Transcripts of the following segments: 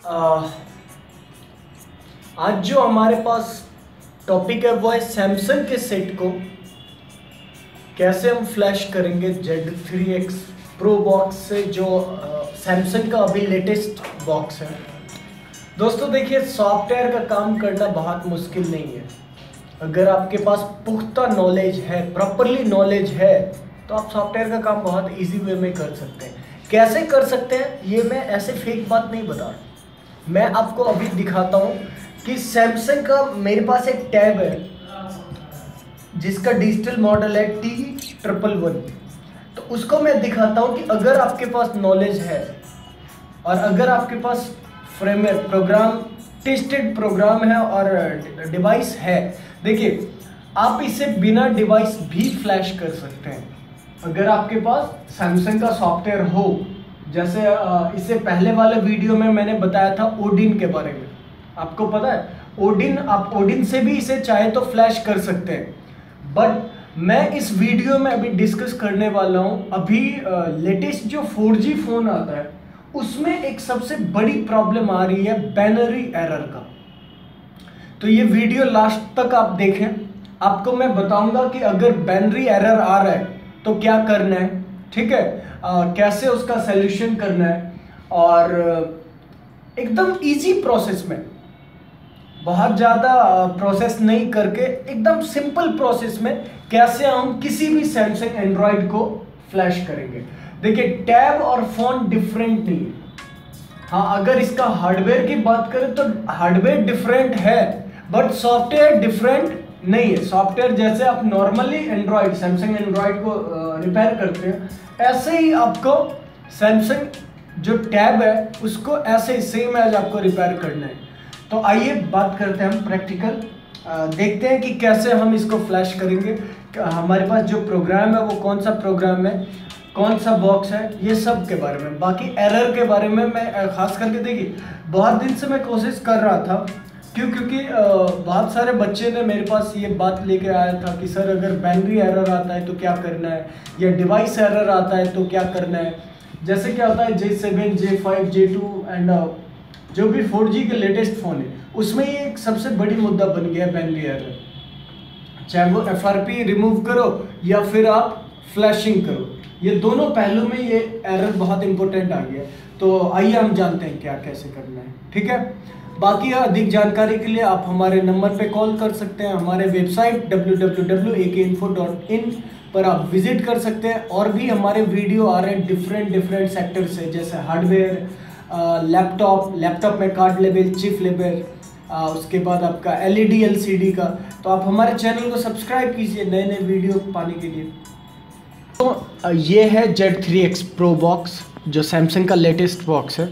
आ, आज जो हमारे पास टॉपिक है वो है सैमसंग के सेट को कैसे हम फ्लैश करेंगे Z3X प्रो बॉक्स से, जो सैमसंग का अभी लेटेस्ट बॉक्स है। दोस्तों देखिए, सॉफ्टवेयर का काम करना बहुत मुश्किल नहीं है। अगर आपके पास पुख्ता नॉलेज है, प्रॉपरली नॉलेज है, तो आप सॉफ्टवेयर का काम बहुत इजी वे में कर सकते हैं। कैसे कर सकते हैं ये मैं ऐसे फेक बात नहीं बता रहा, मैं आपको अभी दिखाता हूँ कि सैमसंग का मेरे पास एक टैब है जिसका डिजिटल मॉडल है T111। तो उसको मैं दिखाता हूँ कि अगर आपके पास नॉलेज है और अगर आपके पास फ्रेमवेयर प्रोग्राम, टेस्टेड प्रोग्राम है और डिवाइस है, देखिए आप इसे बिना डिवाइस भी फ्लैश कर सकते हैं अगर आपके पास सैमसंग का सॉफ्टवेयर हो। जैसे इससे पहले वाले वीडियो में मैंने बताया था ओडिन के बारे में, आपको पता है ओडिन, आप ओडिन से भी इसे चाहे तो फ्लैश कर सकते हैं। बट मैं इस वीडियो में अभी डिस्कस करने वाला हूँ, अभी लेटेस्ट जो 4G फोन आता है उसमें एक सबसे बड़ी प्रॉब्लम आ रही है बाइनरी एरर का। तो ये वीडियो लास्ट तक आप देखें, आपको मैं बताऊंगा कि अगर बाइनरी एरर आ रहा है तो क्या करना है, ठीक है, कैसे उसका सॉल्यूशन करना है, और एकदम इजी प्रोसेस में, बहुत ज़्यादा प्रोसेस नहीं करके एकदम सिंपल प्रोसेस में कैसे हम किसी भी सैमसंग एंड्रॉयड को फ्लैश करेंगे। देखिए टैब और फोन डिफरेंट नहीं है। हाँ, अगर इसका हार्डवेयर की बात करें तो हार्डवेयर डिफरेंट है, बट सॉफ्टवेयर डिफरेंट नहीं है। सॉफ्टवेयर जैसे आप नॉर्मली एंड्रॉयड, सैमसंग एंड्रॉयड को रिपेयर करते हैं, ऐसे ही आपको सैमसंग जो टैब है उसको ऐसे ही सेम एज आपको रिपेयर करना है। तो आइए बात करते हैं हम प्रैक्टिकल, देखते हैं कि कैसे हम इसको फ्लैश करेंगे। हमारे पास जो प्रोग्राम है वो कौन सा प्रोग्राम है, कौन सा बॉक्स है, ये सब के बारे में। बाकी एरर के बारे में मैं खास करके, देखिए बहुत दिन से मैं कोशिश कर रहा था, क्योंकि बहुत सारे बच्चे ने मेरे पास ये बात लेके आया था कि सर अगर बाइनरी एरर आता है तो क्या करना है, या डिवाइस एरर आता है तो क्या करना है। जैसे क्या होता है J7, J5, J2 एंड जो भी 4G के लेटेस्ट फ़ोन है उसमें ये एक सबसे बड़ी मुद्दा बन गया है बाइनरी एरर। चाहे वो FRP रिमूव करो या फिर आप फ्लैशिंग करो, ये दोनों पहलू में ये एरर बहुत इंपॉर्टेंट आ गया। तो आइए हम जानते हैं क्या कैसे करना है, ठीक है। बाकी अधिक जानकारी के लिए आप हमारे नंबर पे कॉल कर सकते हैं, हमारे वेबसाइट www.akinfo.in पर आप विजिट कर सकते हैं। और भी हमारे वीडियो आ रहे हैं डिफरेंट सेक्टर से, जैसे हार्डवेयर, लैपटॉप में कार्ड लेवल, चिप लेवल, उसके बाद आपका LED LCD का। तो आप हमारे चैनल को सब्सक्राइब कीजिए नए नए वीडियो पाने के लिए। तो ये है Z3X प्रो बॉक्स जो सैमसंग का लेटेस्ट बॉक्स है।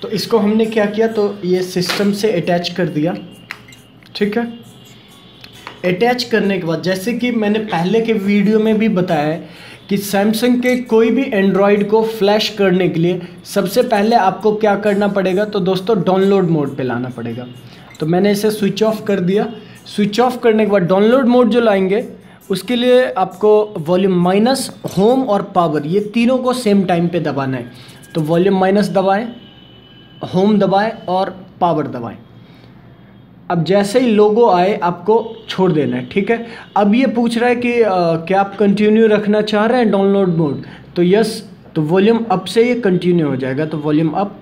तो इसको हमने क्या किया, तो ये सिस्टम से अटैच कर दिया, ठीक है। अटैच करने के बाद जैसे कि मैंने पहले के वीडियो में भी बताया है कि सैमसंग के कोई भी एंड्रॉयड को फ्लैश करने के लिए सबसे पहले आपको क्या करना पड़ेगा, तो दोस्तों डाउनलोड मोड पे लाना पड़ेगा। तो मैंने इसे स्विच ऑफ कर दिया। स्विच ऑफ करने के बाद डाउनलोड मोड जो लाएंगे उसके लिए आपको वॉल्यूम माइनस, होम और पावर, ये तीनों को सेम टाइम पे दबाना है। तो वॉल्यूम माइनस दबाएं, होम दबाएं और पावर दबाएं। अब जैसे ही लोगो आए आपको छोड़ देना है, ठीक है। अब ये पूछ रहा है कि क्या आप कंटिन्यू रखना चाह रहे हैं डाउनलोड मोड, तो यस, तो वॉल्यूम अप से ये कंटिन्यू हो जाएगा, तो वॉल्यूम अप।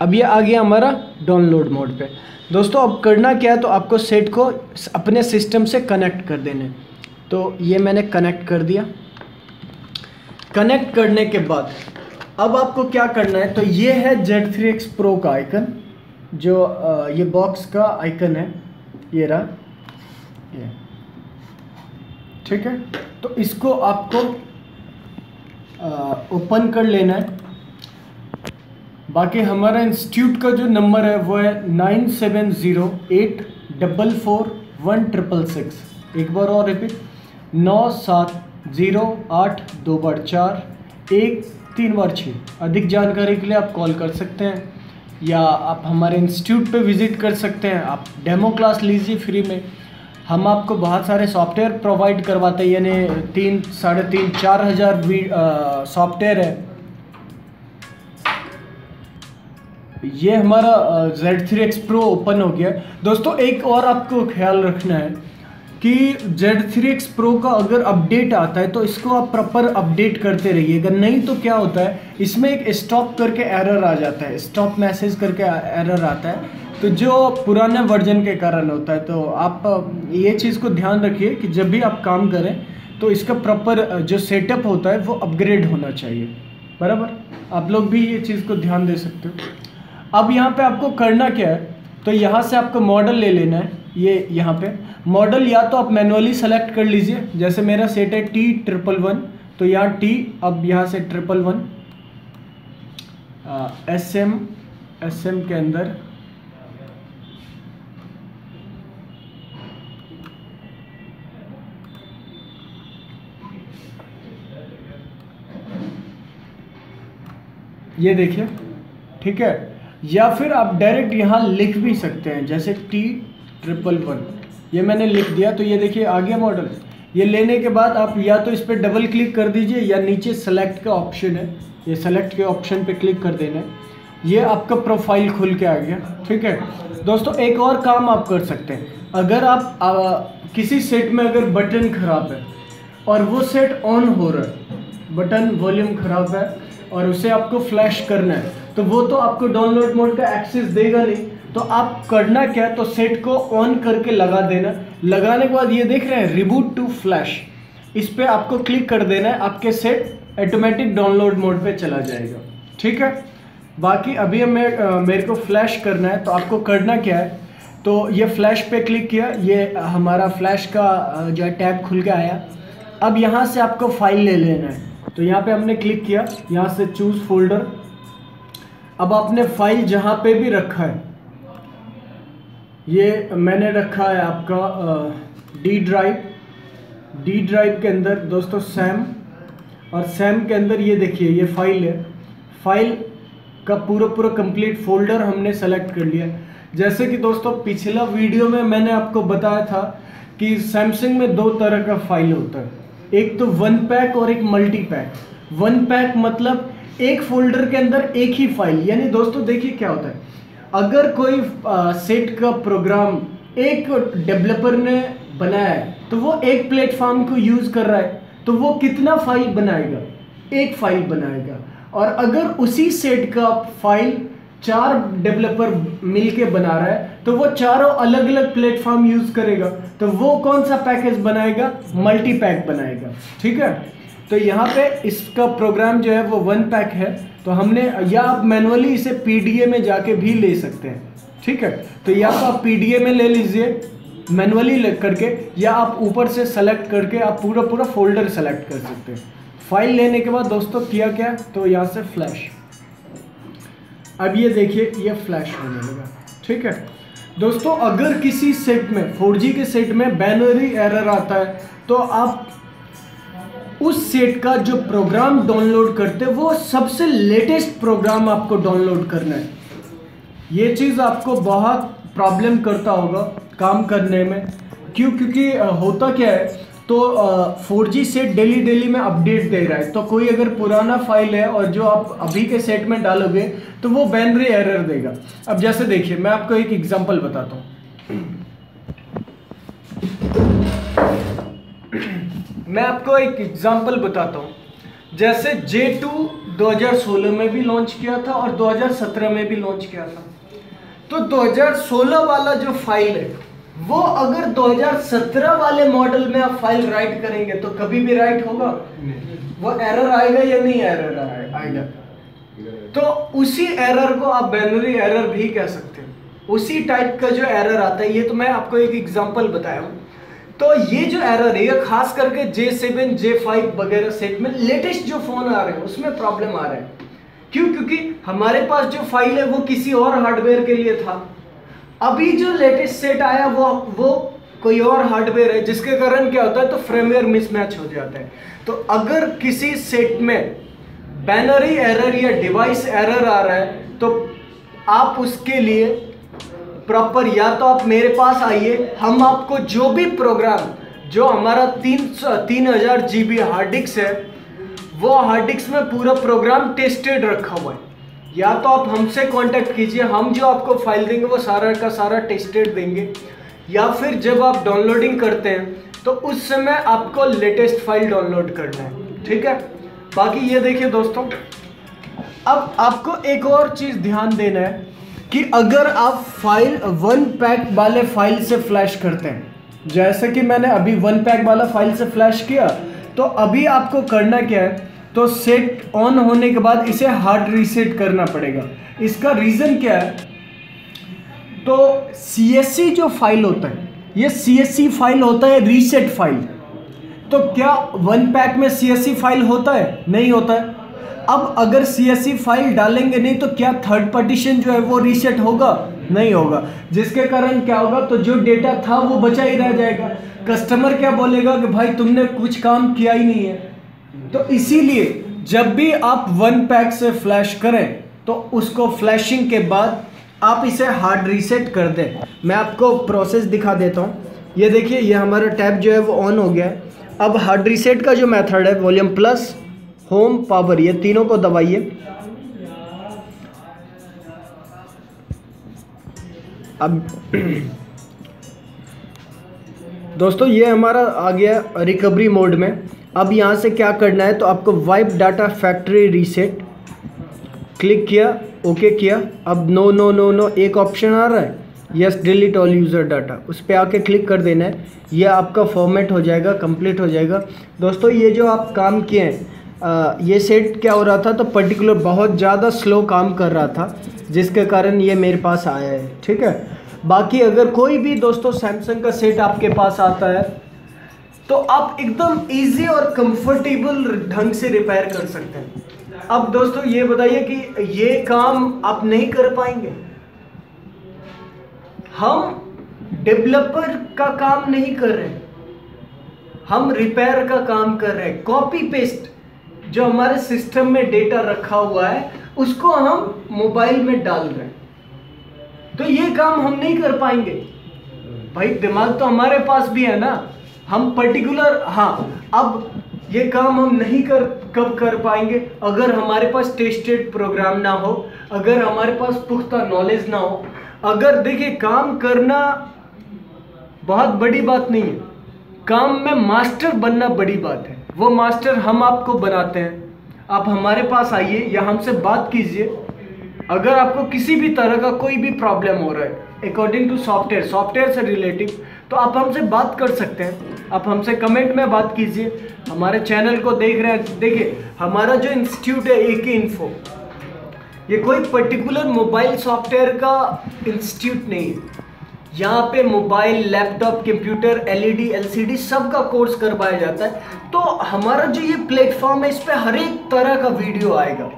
अब ये आ गया हमारा डाउनलोड मोड पे। दोस्तों अब करना क्या है, तो आपको सेट को अपने सिस्टम से कनेक्ट कर देने। तो ये मैंने कनेक्ट कर दिया। कनेक्ट करने के बाद अब आपको क्या करना है, तो ये है Z3X प्रो का आइकन, जो ये बॉक्स का आइकन है, ये रहा ये, ठीक है। तो इसको आपको ओपन कर लेना है। बाकी हमारा इंस्टीट्यूट का जो नंबर है वो है 9708444166। एक बार और रिपीट, 970824 अधिक जानकारी के लिए आप कॉल कर सकते हैं, या आप हमारे इंस्टीट्यूट पे विज़िट कर सकते हैं। आप डेमो क्लास लीजिए फ्री में। हम आपको बहुत सारे सॉफ्टवेयर प्रोवाइड करवाते हैं, यानी 3, 3,500, 4,000 सॉफ्टवेयर है ये हमारा Z3X Pro ओपन हो गया। दोस्तों एक और आपको ख्याल रखना है कि Z3X Pro का अगर अपडेट आता है तो इसको आप प्रॉपर अपडेट करते रहिएगा, नहीं तो क्या होता है इसमें एक स्टॉप करके एरर आ जाता है, स्टॉप मैसेज करके एरर आता है, तो जो पुराने वर्जन के कारण होता है। तो आप ये चीज़ को ध्यान रखिए कि जब भी आप काम करें तो इसका प्रॉपर जो सेटअप होता है वो अपग्रेड होना चाहिए, बराबर। आप लोग भी ये चीज़ को ध्यान दे सकते हो। अब यहाँ पे आपको करना क्या है, तो यहाँ से आपको मॉडल ले लेना है। ये यहाँ पे मॉडल या तो आप मैनुअली सेलेक्ट कर लीजिए, जैसे मेरा सेट है T111, तो यहाँ T, अब यहाँ से 111 SM के अंदर ये देखिए, ठीक है। या फिर आप डायरेक्ट यहाँ लिख भी सकते हैं, जैसे T111, ये मैंने लिख दिया, तो ये देखिए आ गया मॉडल। ये लेने के बाद आप या तो इस पर डबल क्लिक कर दीजिए या नीचे सेलेक्ट का ऑप्शन है, ये सेलेक्ट के ऑप्शन पे क्लिक कर देना है, ये आपका प्रोफाइल खुल के आ गया, ठीक है। दोस्तों एक और काम आप कर सकते हैं, अगर आप किसी सेट में अगर बटन खराब है और वो सेट ऑन हो रहा है, बटन वॉल्यूम खराब है और उसे आपको फ्लैश करना है, तो वो तो आपको डाउनलोड मोड का एक्सेस देगा नहीं। तो आप करना क्या है, तो सेट को ऑन करके लगा देना। लगाने के बाद ये देख रहे हैं रिबूट टू फ्लैश, इस पे आपको क्लिक कर देना है, आपके सेट ऑटोमेटिक डाउनलोड मोड पे चला जाएगा, ठीक है। बाकी अभी मेरे को फ्लैश करना है, तो आपको करना क्या है, तो ये फ्लैश पे क्लिक किया, ये हमारा फ्लैश का जो है टैब खुल के आया। अब यहाँ से आपको फाइल ले लेना है, तो यहाँ पे हमने क्लिक किया, यहाँ से चूज फोल्डर। अब आपने फाइल जहाँ पे भी रखा है, ये मैंने रखा है आपका डी ड्राइव के अंदर दोस्तों सैम, और सैम के अंदर ये देखिए ये फाइल है, फाइल का पूरा कंप्लीट फोल्डर हमने सेलेक्ट कर लिया। जैसे कि दोस्तों पिछला वीडियो में मैंने आपको बताया था कि सैमसंग में दो तरह का फाइल होता है, एक तो वन पैक और एक मल्टी पैक। वन पैक मतलब एक फोल्डर के अंदर एक ही फाइल, यानी दोस्तों देखिए क्या होता है, अगर कोई सेट का प्रोग्राम एक डेवलपर ने बनाया है तो वो एक प्लेटफॉर्म को यूज कर रहा है, तो वो कितना फाइल बनाएगा, एक फाइल बनाएगा। और अगर उसी सेट का फाइल 4 डेवलपर मिलके बना रहा है तो वो चारों अलग अलग प्लेटफॉर्म यूज करेगा, तो वो कौन सा पैकेज बनाएगा, मल्टी पैक बनाएगा, ठीक है। तो यहाँ पे इसका प्रोग्राम जो है वो वन पैक है, तो हमने, या आप मैनुअली इसे पीडीए में जाके भी ले सकते हैं, ठीक है। तो या तो आप पीडीए में ले लीजिए मैनुअली करके, या आप ऊपर से सेलेक्ट करके आप पूरा फोल्डर सेलेक्ट कर सकते हैं। फाइल लेने के बाद दोस्तों किया क्या, तो यहाँ से फ्लैश, अब ये देखिए ये फ्लैश होने लगा, ठीक है। दोस्तों अगर किसी सेट में 4G के सेट में बाइनरी एरर आता है, तो आप उस सेट का जो प्रोग्राम डाउनलोड करते हैं वो सबसे लेटेस्ट प्रोग्राम आपको डाउनलोड करना है। ये चीज़ आपको बहुत प्रॉब्लम करता होगा काम करने में, क्योंकि होता क्या है, तो 4G सेट डेली में अपडेट दे रहा है, तो कोई अगर पुराना फाइल है और जो आप अभी के सेट में डालोगे तो वो बाइनरी एरर देगा। अब जैसे देखिए मैं आपको एक एग्जांपल बताता हूँ, मैं आपको एक एग्जांपल बताता हूँ। जैसे J2 2016 में भी लॉन्च किया था और 2017 में भी लॉन्च किया था, तो 2016 वाला जो फाइल है वो अगर 2017 वाले मॉडल में आप फाइल राइट करेंगे तो कभी भी राइट होगा, वो एरर आएगा या नहीं एरर आएगा। तो उसी एरर को आप बाइनरी एरर भी कह सकते हैं, उसी टाइप का जो एरर आता है। ये तो मैं आपको एक एग्जांपल बताया हूँ। तो ये जो एरर है ये खास करके J7 J5 वगैरह सेट में लेटेस्ट जो फोन आ रहे हैं उसमें प्रॉब्लम आ रहा है। क्यों? क्योंकि हमारे पास जो फाइल है वो किसी और हार्डवेयर के लिए था, अभी जो लेटेस्ट सेट आया वो कोई और हार्डवेयर है, जिसके कारण क्या होता है, तो फ्रेमवेयर मिसमैच हो जाता है। तो अगर किसी सेट में बाइनरी एरर या डिवाइस एरर आ रहा है तो आप उसके लिए प्रॉपर, या तो आप मेरे पास आइए, हम आपको जो भी प्रोग्राम, जो हमारा 3000 GB हार्ड डिस्क है, वो हार्ड डिस्क में पूरा प्रोग्राम टेस्टेड रखा हुआ है, या तो आप हमसे कांटेक्ट कीजिए, हम जो आपको फाइल देंगे वो सारा का सारा टेस्टेड देंगे, या फिर जब आप डाउनलोडिंग करते हैं तो उस समय आपको लेटेस्ट फाइल डाउनलोड करना है, ठीक है। बाकी ये देखिए दोस्तों, अब आपको एक और चीज़ ध्यान देना है कि अगर आप फाइल 1 पैक वाले फाइल से फ्लैश करते हैं, जैसे कि मैंने अभी 1 पैक वाला फाइल से फ्लैश किया, तो अभी आपको करना क्या है, तो सेट ऑन होने के बाद इसे हार्ड रीसेट करना पड़ेगा। इसका रीज़न क्या है, तो CSC जो फाइल होता है, ये CSC फाइल होता है रीसेट फाइल। तो क्या 1 पैक में CSC फाइल होता है? नहीं होता है। अब अगर CSC फाइल डालेंगे नहीं तो क्या थर्ड पार्टीशन जो है वो रीसेट होगा? नहीं होगा, जिसके कारण क्या होगा, तो जो डेटा था वो बचा ही रह जाएगा। कस्टमर क्या बोलेगा कि भाई तुमने कुछ काम किया ही नहीं है। तो इसीलिए जब भी आप 1 पैक से फ्लैश करें तो उसको फ्लैशिंग के बाद आप इसे हार्ड रीसेट कर दें। मैं आपको प्रोसेस दिखा देता हूँ। ये देखिए, ये हमारा टैब जो है वो ऑन हो गया है। अब हार्ड रीसेट का जो मेथड है, वॉल्यूम प्लस, होम, पावर, ये तीनों को दबाइए। अब दोस्तों ये हमारा आ गया रिकवरी मोड में। अब यहाँ से क्या करना है, तो आपको wipe data factory reset click किया, ओके किया। अब नो नो नो नो एक ऑप्शन आ रहा है, yes delete all user data, उस पर आके क्लिक कर देना है। ये आपका फॉर्मेट हो जाएगा, कंप्लीट हो जाएगा। दोस्तों ये जो आप काम किए हैं, ये सेट क्या हो रहा था, तो पर्टिकुलर बहुत ज़्यादा स्लो काम कर रहा था, जिसके कारण ये मेरे पास आया है, ठीक है। बाकी अगर कोई भी दोस्तों सैमसंग का सेट आपके पास आता है तो आप एकदम इजी और कंफर्टेबल ढंग से रिपेयर कर सकते हैं। अब दोस्तों ये बताइए कि ये काम आप नहीं कर पाएंगे। हम डेवलपर का काम नहीं कर रहे, हम रिपेयर का काम कर रहे हैं। कॉपी पेस्ट जो हमारे सिस्टम में डेटा रखा हुआ है उसको हम मोबाइल में डाल रहे हैं, तो ये काम हम नहीं कर पाएंगे। भाई दिमाग तो हमारे पास भी है ना, हम पर्टिकुलर, हाँ अब ये काम हम नहीं कब कर पाएंगे, अगर हमारे पास टेस्टेड प्रोग्राम ना हो, अगर हमारे पास पुख्ता नॉलेज ना हो। अगर देखिए, काम करना बहुत बड़ी बात नहीं है, काम में मास्टर बनना बड़ी बात है। वो मास्टर हम आपको बनाते हैं। आप हमारे पास आइए या हमसे बात कीजिए। अगर आपको किसी भी तरह का कोई भी प्रॉब्लम हो रहा है अकॉर्डिंग टू सॉफ्टवेयर से रिलेटिव, तो आप हमसे बात कर सकते हैं। आप हमसे कमेंट में बात कीजिए। हमारे चैनल को देख रहे हैं, देखिए हमारा जो इंस्टीट्यूट है AK इन्फो, ये कोई पर्टिकुलर मोबाइल सॉफ्टवेयर का इंस्टीट्यूट नहीं है। यहाँ पे mobile, laptop, computer, LED, LCD सब का कोर्स करवाया जाता है। तो हमारा जो ये प्लेटफॉर्म है, इस पे हर एक तरह का वीडियो आएगा।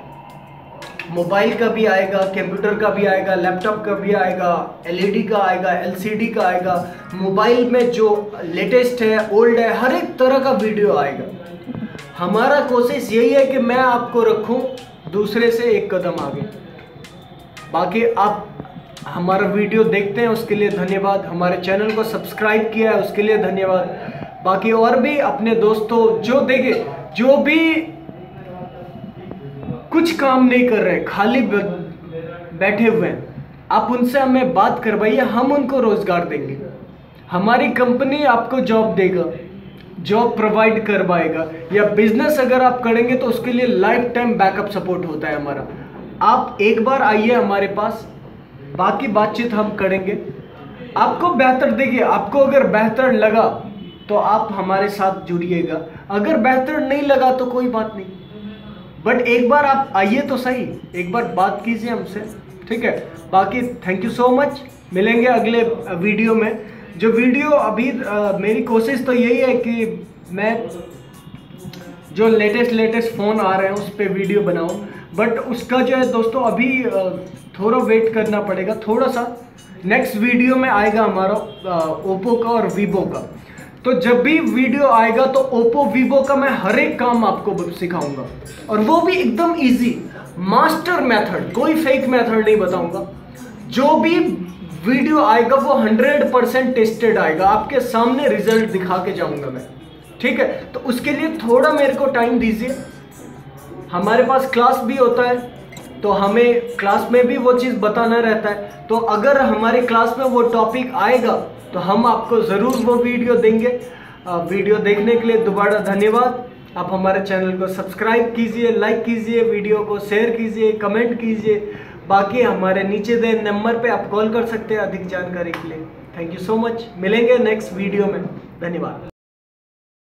मोबाइल का भी आएगा, कंप्यूटर का भी आएगा, लैपटॉप का भी आएगा, LED का आएगा, LCD का आएगा, मोबाइल में जो लेटेस्ट है, ओल्ड है, हर एक तरह का वीडियो आएगा। हमारा कोशिश यही है कि मैं आपको रखूं दूसरे से एक कदम आगे। बाकी आप हमारा वीडियो देखते हैं उसके लिए धन्यवाद, हमारे चैनल को सब्सक्राइब किया है उसके लिए धन्यवाद। बाकी और भी अपने दोस्तों जो देखे, जो भी कुछ काम नहीं कर रहे, खाली बैठे हुए हैं, आप उनसे हमें बात करवाइए, हम उनको रोजगार देंगे। हमारी कंपनी आपको जॉब देगा, जॉब प्रोवाइड करवाएगा। या बिजनेस अगर आप करेंगे तो उसके लिए लाइफ टाइम बैकअप सपोर्ट होता है हमारा। आप एक बार आइए हमारे पास, बाकी बातचीत हम करेंगे। आपको बेहतर, देखिए आपको अगर बेहतर लगा तो आप हमारे साथ जुड़िएगा, अगर बेहतर नहीं लगा तो कोई बात नहीं, बट एक बार आप आइए तो सही, एक बार बात कीजिए हमसे, ठीक है। बाकी थैंक यू सो मच, मिलेंगे अगले वीडियो में। जो वीडियो अभी मेरी कोशिश तो यही है कि मैं जो लेटेस्ट फ़ोन आ रहे हैं उस पर वीडियो बनाऊं, बट उसका जो है दोस्तों अभी थोड़ा वेट करना पड़ेगा, थोड़ा सा। नेक्स्ट वीडियो में आएगा हमारा ओप्पो का और वीवो का। तो जब भी वीडियो आएगा तो ओप्पो वीवो का मैं हर एक काम आपको सिखाऊंगा, और वो भी एकदम इजी मास्टर मेथड, कोई फेक मेथड नहीं बताऊंगा। जो भी वीडियो आएगा वो 100% टेस्टेड आएगा, आपके सामने रिजल्ट दिखा के जाऊंगा मैं, ठीक है। तो उसके लिए थोड़ा मेरे को टाइम दीजिए। हमारे पास क्लास भी होता है, तो हमें क्लास में भी वो चीज़ बताना रहता है। तो अगर हमारे क्लास में वो टॉपिक आएगा तो हम आपको ज़रूर वो वीडियो देंगे। वीडियो देखने के लिए दोबारा धन्यवाद। आप हमारे चैनल को सब्सक्राइब कीजिए, लाइक कीजिए, वीडियो को शेयर कीजिए, कमेंट कीजिए। बाकी हमारे नीचे दे नंबर पे आप कॉल कर सकते हैं अधिक जानकारी के लिए। Thank you so much. मिलेंगे नेक्स्ट वीडियो में। धन्यवाद।